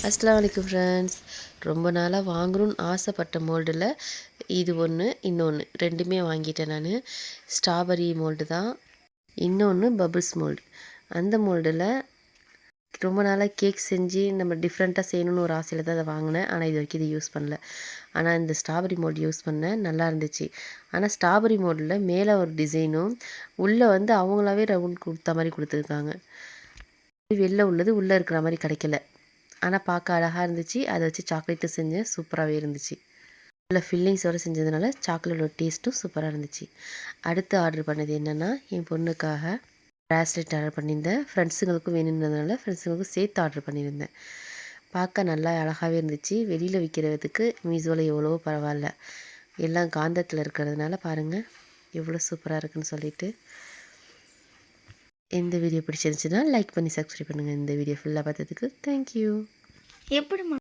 அஸ்ஸலாமு அலைக்கும் ஃப்ரெண்ட்ஸ். ரொம்ப நாளாக வாங்கணும்னு ஆசைப்பட்ட மோல்டில் இது ஒன்று, இன்னொன்று ரெண்டுமே வாங்கிட்டேன் நான். ஸ்ட்ராபெரி மோல்டு தான், இன்னொன்று பபுள்ஸ் மோல்டு. அந்த மோல்டில் ரொம்ப நாளாக கேக் செஞ்சு நம்ம டிஃப்ரெண்ட்டாக செய்யணும்னு ஒரு ஆசையில் தான் அதை வாங்கினேன். ஆனால் இது வரைக்கும் இது யூஸ் பண்ணல. ஆனால் இந்த ஸ்ட்ராபெரி மோல்டு யூஸ் பண்ணேன், நல்லா இருந்துச்சு. ஆனால் ஸ்ட்ராபெரி மோல்டில் மேலே ஒரு டிசைனும் உள்ளே வந்து அவங்களாவே ரவுண்ட் கொடுத்த மாதிரி கொடுத்துருக்காங்க. வெளில உள்ளது உள்ளே இருக்கிற மாதிரி கிடைக்கல. ஆனால் பார்க்க அழகாக இருந்துச்சு. அதை வச்சு சாக்லேட்டும் செஞ்சேன், சூப்பராகவே இருந்துச்சு. நல்ல ஃபில்லிங்ஸோடு செஞ்சதுனால சாக்லேட்டோட டேஸ்ட்டும் சூப்பராக இருந்துச்சு. அடுத்து ஆர்டர் பண்ணது என்னென்னா, என் பொண்ணுக்காக ப்ராஸ்லெட் ஆர்டர் பண்ணியிருந்தேன். ஃப்ரெண்ட்ஸுங்களுக்கும் வேணுன்றதுனால ஃப்ரெண்ட்ஸுங்களுக்கும் சேர்த்து ஆர்டர் பண்ணியிருந்தேன். பார்க்க நல்லா அழகாகவே இருந்துச்சு. வெளியில் விற்கிறதுக்கு மீஷோவில் எவ்வளவோ பரவாயில்ல, எல்லாம் காந்தத்தில் இருக்கிறதுனால பாருங்கள் எவ்வளோ சூப்பராக இருக்குன்னு சொல்லிட்டு. இந்த வீடியோ பிடிச்சிருந்துச்சுன்னா லைக் பண்ணி சப்ஸ்கிரைப் பண்ணுங்கள். இந்த வீடியோ ஃபுல்லாக பார்த்ததுக்கு தேங்க்யூ. எப்படிம்மா